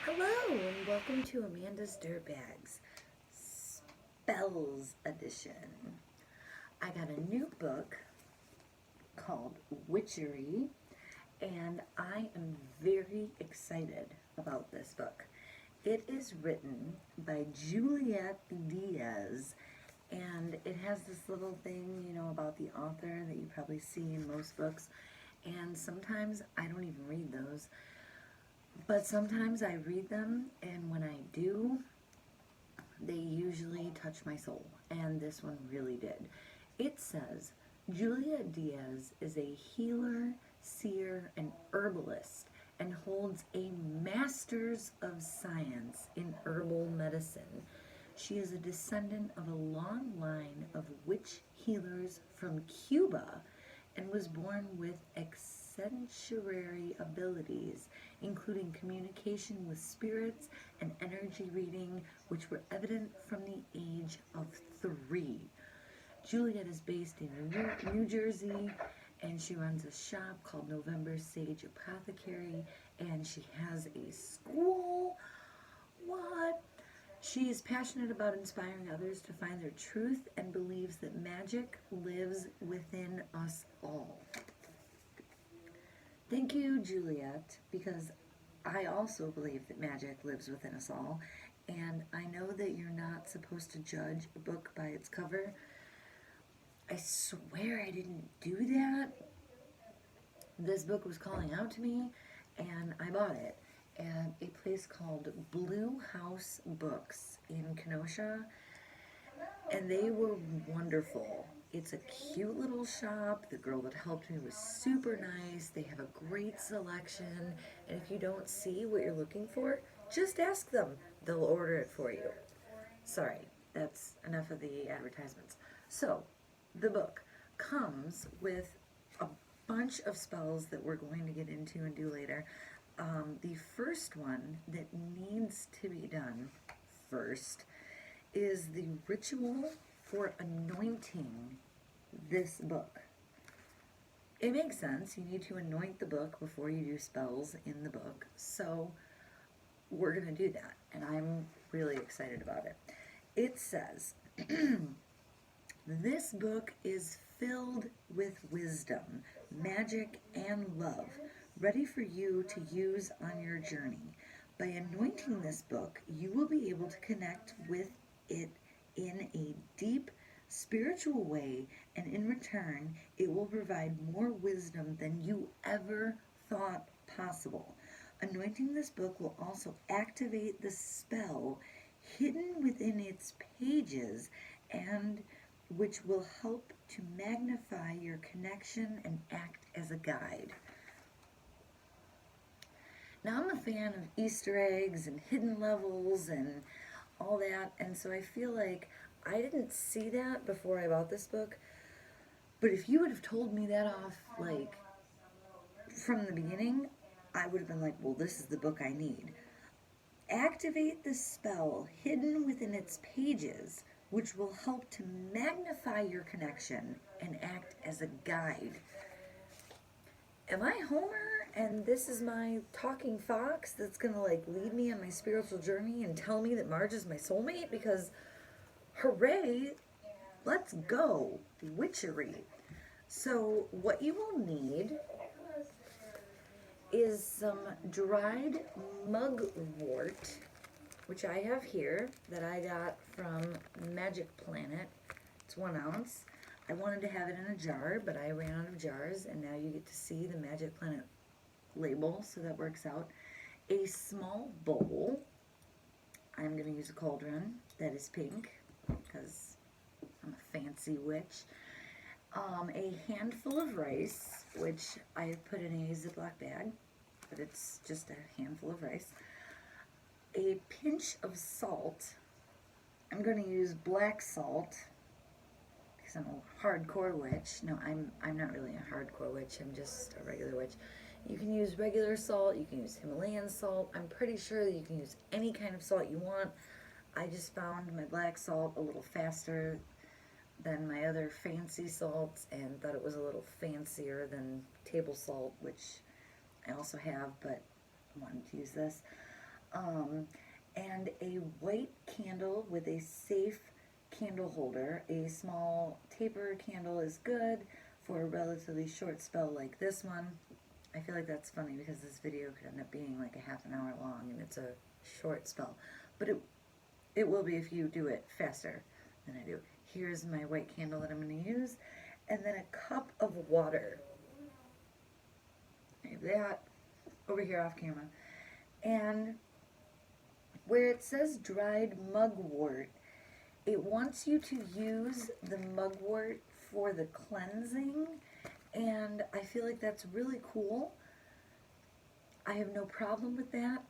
Hello and welcome to Amanda's Dirtbags Spells Edition. I got a new book called Witchery and I am very excited about this book. It is written by Juliet Diaz and it has this little thing, about the author that you probably see in most books, and sometimes I don't even read those. But sometimes I read them, and when I do, they usually touch my soul, and this one really did. It says, Julia Diaz is a healer, seer, and herbalist, and holds a master's of science in herbal medicine. She is a descendant of a long line of witch healers from Cuba and was born with eccentrary abilities, including communication with spirits and energy reading, which were evident from the age of 3. Juliet is based in New Jersey, and she runs a shop called November Sage Apothecary, and she has a school. What? She is passionate about inspiring others to find their truth and believes that magic lives within us all. Thank you, Juliet, because I also believe that magic lives within us all, and I know that you're not supposed to judge a book by its cover. I swear I didn't do that. This book was calling out to me, and I bought it at a place called Blue House Books in Kenosha, and they were wonderful. It's a cute little shop. The girl that helped me was super nice. They have a great selection, and if you don't see what you're looking for, just ask them. They'll order it for you. Sorry, that's enough of the advertisements. So, the book comes with a bunch of spells that we're going to get into and do later. The first one that needs to be done first is the ritual for anointing this book. It makes sense. You need to anoint the book before you do spells in the book. So we're going to do that, and I'm really excited about it. It says, this book is filled with wisdom, magic, and love, ready for you to use on your journey. By anointing this book, you will be able to connect with it in a deep, spiritual way, and in return, it will provide more wisdom than you ever thought possible. Anointing this book will also activate the spell hidden within its pages, and which will help to magnify your connection and act as a guide. Now, I'm a fan of Easter eggs and hidden levels and all that, and so I feel like I didn't see that before I bought this book, but if you would have told me that off, like, from the beginning, I would have been like, well, this is the book I need. Activate the spell hidden within its pages, which will help to magnify your connection and act as a guide. Am I Homer and this is my talking fox that's gonna lead me on my spiritual journey and tell me that Marge is my soulmate? Because hooray, let's go. Witchery. So what you will need is some dried mugwort, which I have here, that I got from Magic Planet. It's 1 ounce. I wanted to have it in a jar, but I ran out of jars, and now you get to see the Magic Planet label, so that works out. A small bowl. I'm going to use a cauldron that is pink, because I'm a fancy witch. A handful of rice, which I have put in a Ziploc bag, but it's just a handful of rice. A pinch of salt. I'm going to use black salt because I'm a hardcore witch. No, I'm not really a hardcore witch. I'm just a regular witch. You can use regular salt. You can use Himalayan salt. I'm pretty sure that you can use any kind of salt you want. I just found my black salt a little faster than my other fancy salts and thought it was a little fancier than table salt, which I also have, but I wanted to use this. And a white candle with a safe candle holder. A small taper candle is good for a relatively short spell like this one. I feel like that's funny because this video could end up being like a half an hour long and it's a short spell. But it will be if you do it faster than I do. Here's my white candle that I'm going to use. And then a cup of water. I have that over here off camera. And where it says dried mugwort, it wants you to use the mugwort for the cleansing, and I feel like that's really cool. I have no problem with that.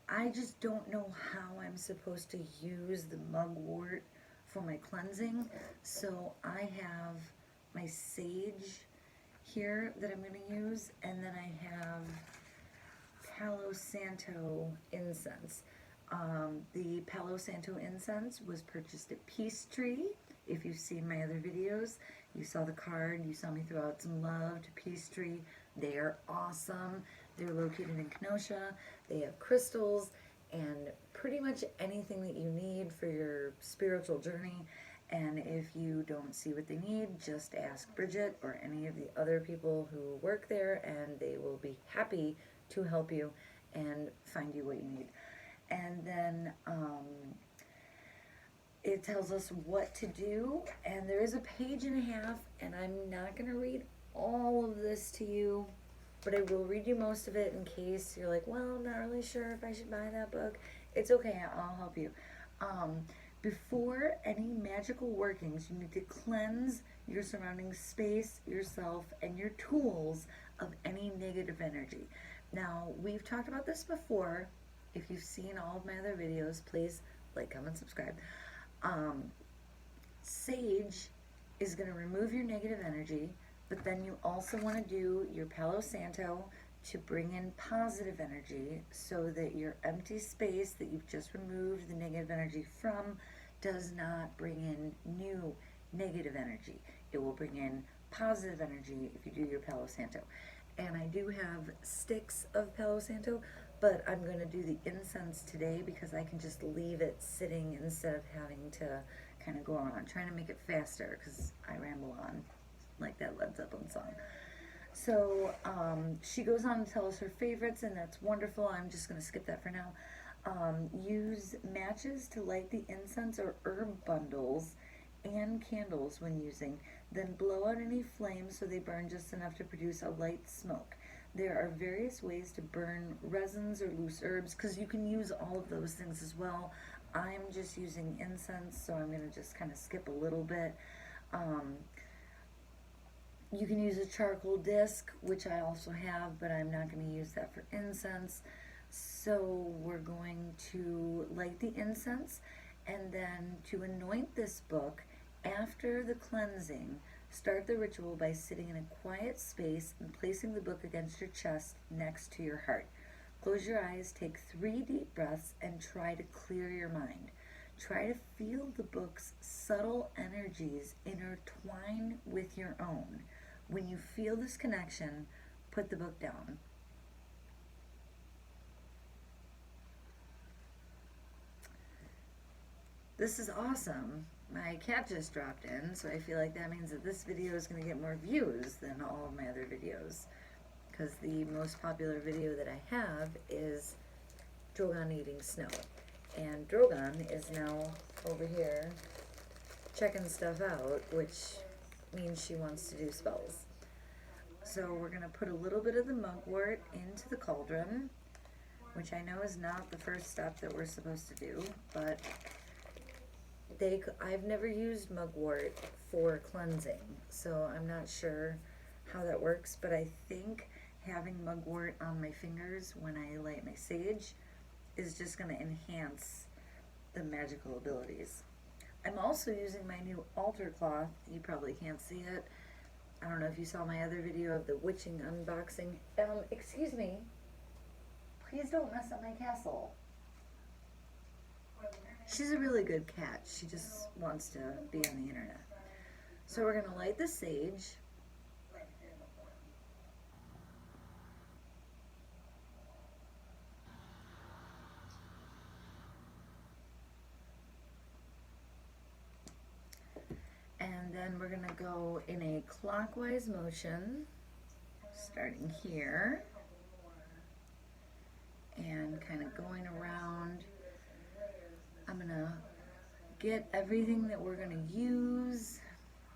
I just don't know how I'm supposed to use the mugwort for my cleansing. So I have my sage here that I'm going to use, and then I have Palo Santo incense. The Palo Santo incense was purchased at Peachtree. If you've seen my other videos, you saw the card, you saw me throw out some love to Peachtree. They are awesome. They're located in Kenosha. They have crystals and pretty much anything that you need for your spiritual journey. And if you don't see what they need, just ask Bridget or any of the other people who work there, and they will be happy to help you and find you what you need. And then it tells us what to do, and there is a page and a half, and I'm not going to read all of this to you, but I will read you most of it in case you're like, well, I'm not really sure if I should buy that book. It's okay, I'll help you. Before any magical workings, you need to cleanse your surrounding space, yourself, and your tools of any negative energy. Now, we've talked about this before. If you've seen all of my other videos, please like, comment, subscribe. Sage is going to remove your negative energy, but then you also want to do your Palo Santo to bring in positive energy so that your empty space that you've just removed the negative energy from does not bring in new negative energy. It will bring in positive energy if you do your Palo Santo. And I do have sticks of Palo Santo, but I'm going to do the incense today because I can just leave it sitting instead of having to kind of go on. I'm trying to make it faster because I ramble on like that Led Zeppelin song. So she goes on to tell us her favorites, and that's wonderful. I'm just going to skip that for now. Use matches to light the incense or herb bundles and candles when using. Then blow out any flames so they burn just enough to produce a light smoke. There are various ways to burn resins or loose herbs because you can use all of those things as well. I'm just using incense, so I'm going to just kind of skip a little bit. You can use a charcoal disc, which I also have, but I'm not going to use that for incense. So we're going to light the incense, and then to anoint this book after the cleansing, start the ritual by sitting in a quiet space and placing the book against your chest next to your heart. Close your eyes, take 3 deep breaths, and try to clear your mind. Try to feel the book's subtle energies intertwine with your own. When you feel this connection, put the book down. This is awesome. My cat just dropped in, so I feel like that means that this video is going to get more views than all of my other videos. Because the most popular video that I have is Drogon eating snow. And Drogon is now over here checking stuff out, which means she wants to do spells. So we're going to put a little bit of the mugwort into the cauldron, which I know is not the first step that we're supposed to do, but I've never used mugwort for cleansing, so I'm not sure how that works, but I think having mugwort on my fingers when I light my sage is just going to enhance the magical abilities. I'm also using my new altar cloth. You probably can't see it. I don't know if you saw my other video of the witching unboxing. Excuse me. Please don't mess up my castle. She's a really good cat. She just wants to be on the internet. So we're going to light the sage. then we're going to go in a clockwise motion, starting here, and kind of going around. I'm going to get everything that we're going to use,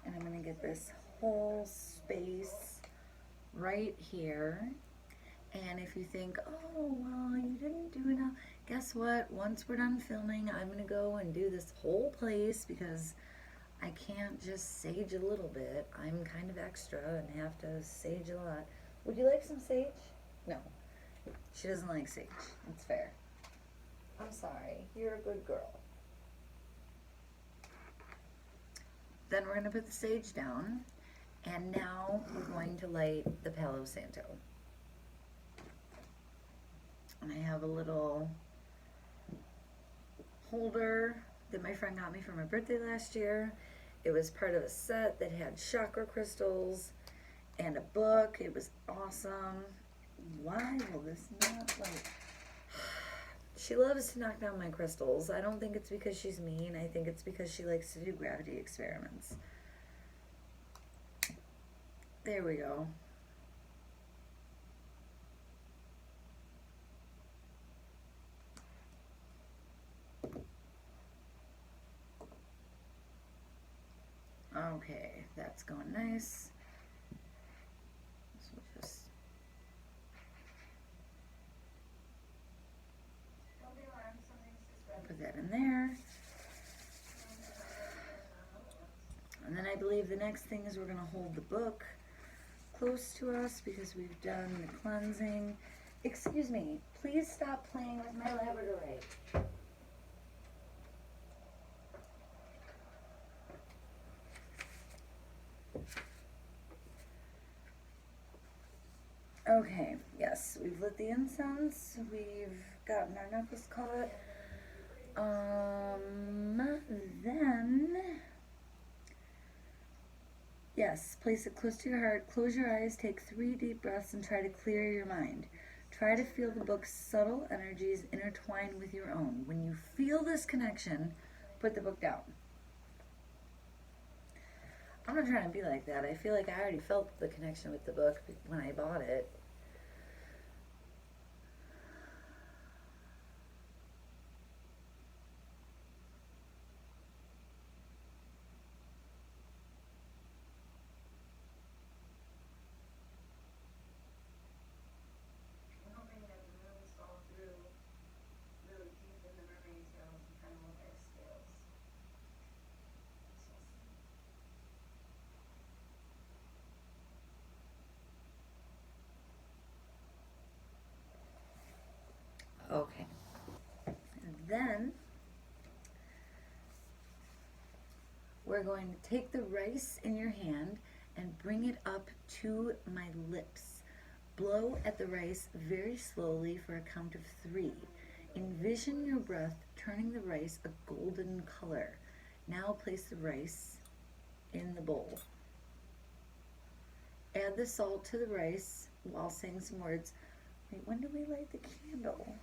and I'm going to get this whole space right here. And if you think, oh, well, you didn't do enough, guess what? Once we're done filming, I'm going to go and do this whole place because I can't just sage a little bit. I'm kind of extra and have to sage a lot. Would you like some sage? No. She doesn't like sage. That's fair. I'm sorry. You're a good girl. Then we're going to put the sage down. And now we're going to light the Palo Santo. And I have a little holder that my friend got me for my birthday last year. It was part of a set that had chakra crystals and a book. It was awesome. Why will this not light? She loves to knock down my crystals. I don't think it's because she's mean. I think it's because she likes to do gravity experiments. There we go. Okay, that's going nice. So we'll just put that in there. And then I believe the next thing is we're going to hold the book close to us because we've done the cleansing. Excuse me, please stop playing with my Labradorite. Okay, yes, we've lit the incense, we've gotten our necklace cut. Then, yes, place it close to your heart, close your eyes, take 3 deep breaths, and try to clear your mind. Try to feel the book's subtle energies intertwine with your own. When you feel this connection, put the book down. I'm not trying to be like that. I feel like I already felt the connection with the book when I bought it. Okay. And then we're going to take the rice in your hand and bring it up to my lips. Blow at the rice very slowly for a count of 3. Envision your breath turning the rice a golden color. Now place the rice in the bowl. Add the salt to the rice while saying some words. Wait, when do we light the candle?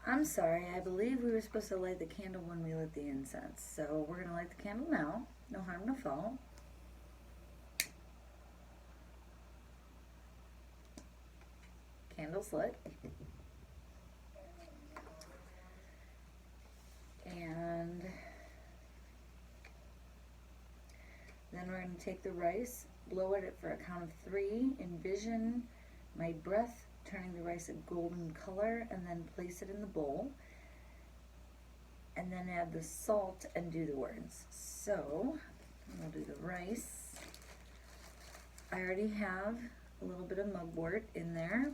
I'm sorry, I believe we were supposed to light the candle when we lit the incense. So we're going to light the candle now. No harm, no foul. Candle's lit. And then we're going to take the rice, blow at it for a count of 3. Envision my breath turning the rice a golden color, and then place it in the bowl. And then add the salt and do the words. So, we'll do the rice. I already have a little bit of mugwort in there.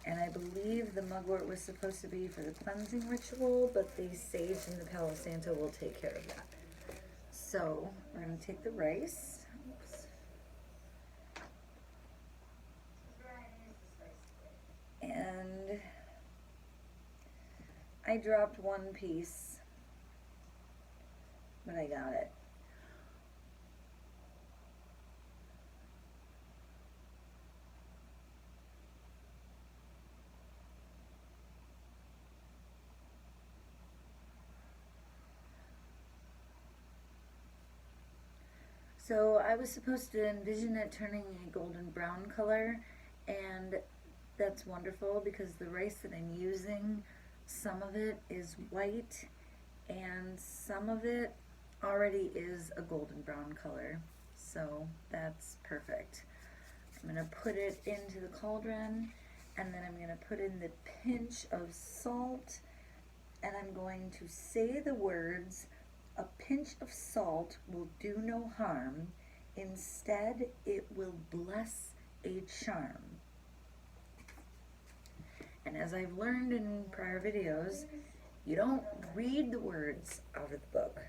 And I believe the mugwort was supposed to be for the cleansing ritual, but the sage and the Palo Santo will take care of that. So, we're going to take the rice. Oops. And I dropped one piece, but I got it. So I was supposed to envision it turning a golden brown color, and that's wonderful because the rice that I'm using, some of it is white and some of it already is a golden brown color. So that's perfect. I'm going to put it into the cauldron, and then I'm going to put in the pinch of salt, and I'm going to say the words, "A pinch of salt will do no harm. Instead, it will bless a charm." And as I've learned in prior videos, you don't read the words out of the book.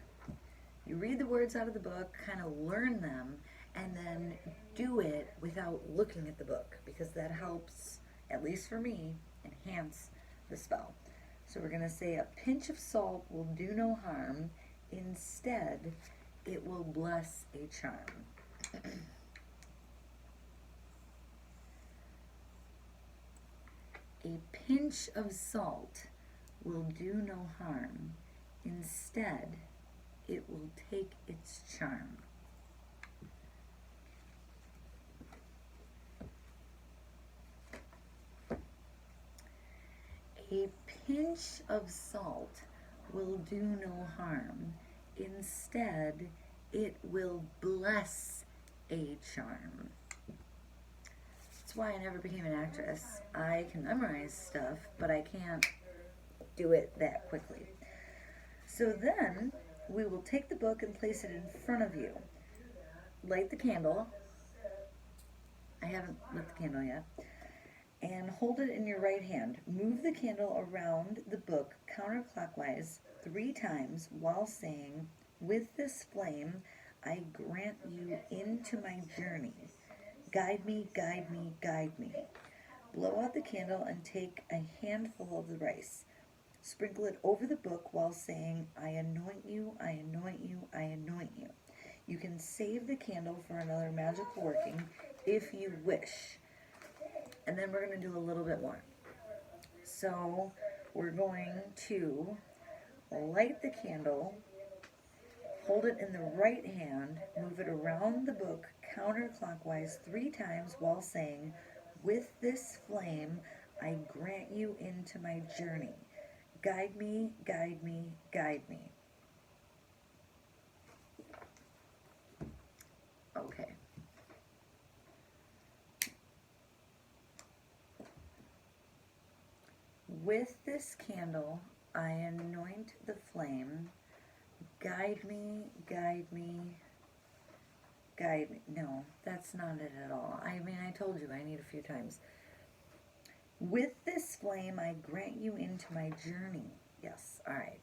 You read the words out of the book, kind of learn them, and then do it without looking at the book, because that helps, at least for me, enhance the spell. So we're going to say, "A pinch of salt will do no harm. Instead, it will bless a charm." A pinch of salt will do no harm. Instead, it will take its charm. A pinch of salt will do no harm. Instead, it will bless a charm. That's why I never became an actress. I can memorize stuff, but I can't do it that quickly. So then, we will take the book and place it in front of you. Light the candle. I haven't lit the candle yet. And hold it in your right hand. Move the candle around the book counterclockwise 3 times while saying, "With this flame, I grant you into my journey. Guide me, guide me, guide me." Blow out the candle and take a handful of the rice. Sprinkle it over the book while saying, "I anoint you, I anoint you, I anoint you." You can save the candle for another magical working if you wish. And then we're going to do a little bit more. So we're going to light the candle, hold it in the right hand, move it around the book counterclockwise 3 times while saying, "With this flame, I grant you into my journey. Guide me, guide me, guide me." Okay. With this candle, I anoint the flame. Guide me, guide me, guide me. No, that's not it at all. I mean, I told you I need a few times. With this flame, I grant you into my journey. Yes, all right.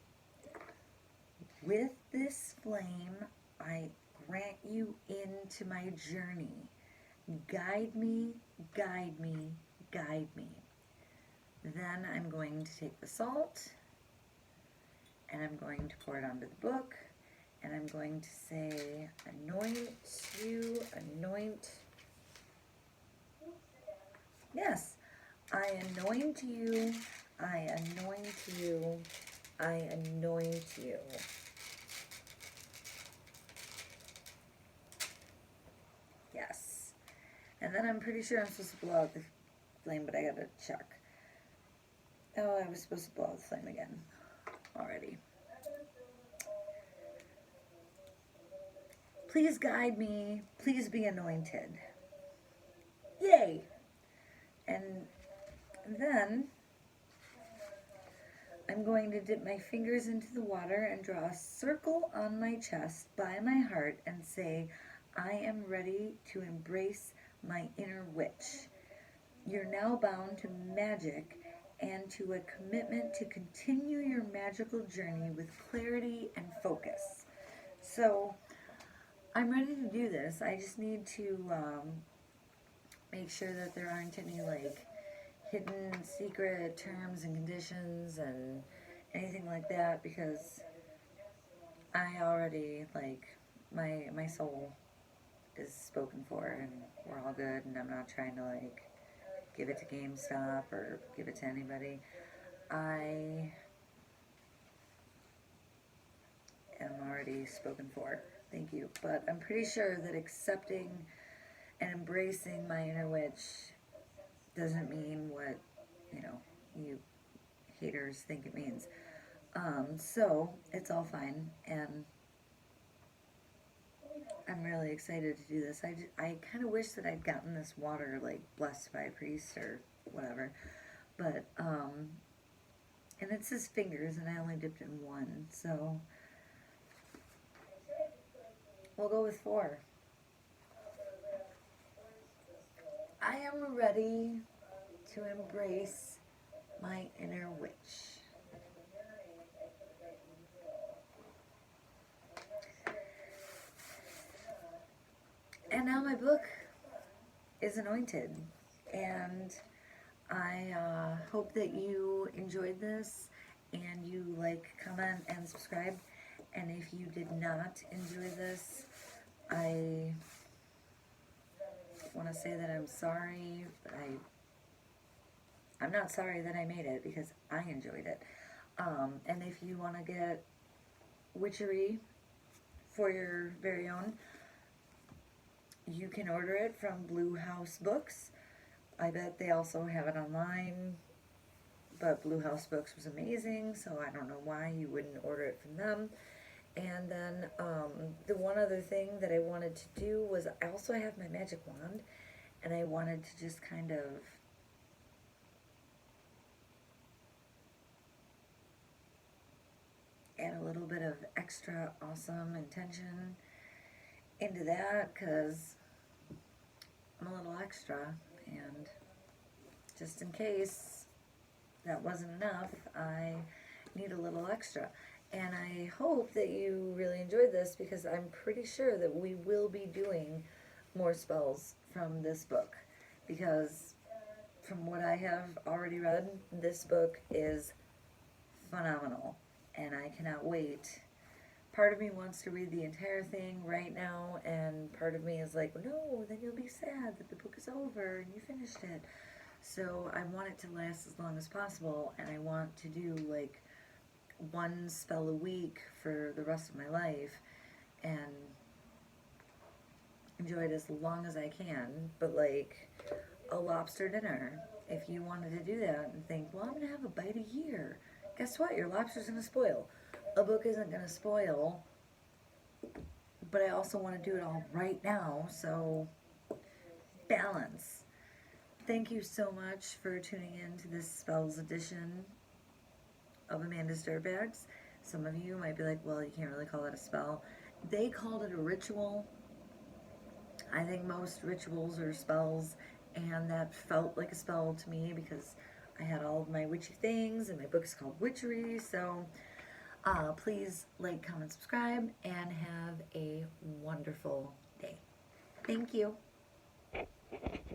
With this flame, I grant you into my journey. Guide me, guide me, guide me. Then I'm going to take the salt, and I'm going to pour it onto the book, and I'm going to say, "Anoint you, anoint." Yes, "I anoint you, I anoint you, I anoint you." Yes. And then I'm pretty sure I'm supposed to blow out the flame, but I gotta check. Oh, I was supposed to blow out the flame again already. Please guide me. Please be anointed. Yay! And then I'm going to dip my fingers into the water and draw a circle on my chest by my heart and say, "I am ready to embrace my inner witch. You're now bound to magic and to a commitment to continue your magical journey with clarity and focus." So I'm ready to do this. I just need to make sure that there aren't any like hidden secret terms and conditions and anything like that, because I already, like, my soul is spoken for and we're all good, and I'm not trying to, like, give it to GameStop or give it to anybody. I am already spoken for. Thank you. But I'm pretty sure that accepting and embracing my inner witch doesn't mean what, you know, you haters think it means. So it's all fine, and I'm really excited to do this. I kind of wish that I'd gotten this water, like, blessed by a priest or whatever, but, and it says fingers, and I only dipped in one, so we'll go with 4. I am ready to embrace my inner witch. And now my book is anointed, and I hope that you enjoyed this, and you like, comment, and subscribe. And if you did not enjoy this, I want to say that I'm sorry, but I'm not sorry that I made it, because I enjoyed it. And if you want to get Witchery for your very own, you can order it from Blue House Books. I bet they also have it online, but Blue House Books was amazing, so I don't know why you wouldn't order it from them. And then the one other thing that I wanted to do was, I also have my magic wand, and I wanted to just kind of add a little bit of extra awesome intention into that, because I'm a little extra, and just in case that wasn't enough, I need a little extra. And I hope that you really enjoyed this, because I'm pretty sure that we will be doing more spells from this book, because from what I have already read, this book is phenomenal, and I cannot wait. Part of me wants to read the entire thing right now, and part of me is like, no, then you'll be sad that the book is over and you finished it. So I want it to last as long as possible, and I want to do, like, 1 spell a week for the rest of my life, and enjoy it as long as I can. But, like, a lobster dinner, if you wanted to do that and think, well, I'm going to have a bite a year, guess what? Your lobster's going to spoil. A book isn't going to spoil, but I also want to do it all right now, so balance. Thank you so much for tuning in to this Spells edition of Amanda's Dirtbags. Some of you might be like, well, you can't really call it a spell. They called it a ritual. I think most rituals are spells, and that felt like a spell to me, because I had all of my witchy things, and my book is called Witchery. So please like, comment, subscribe, and have a wonderful day. Thank you.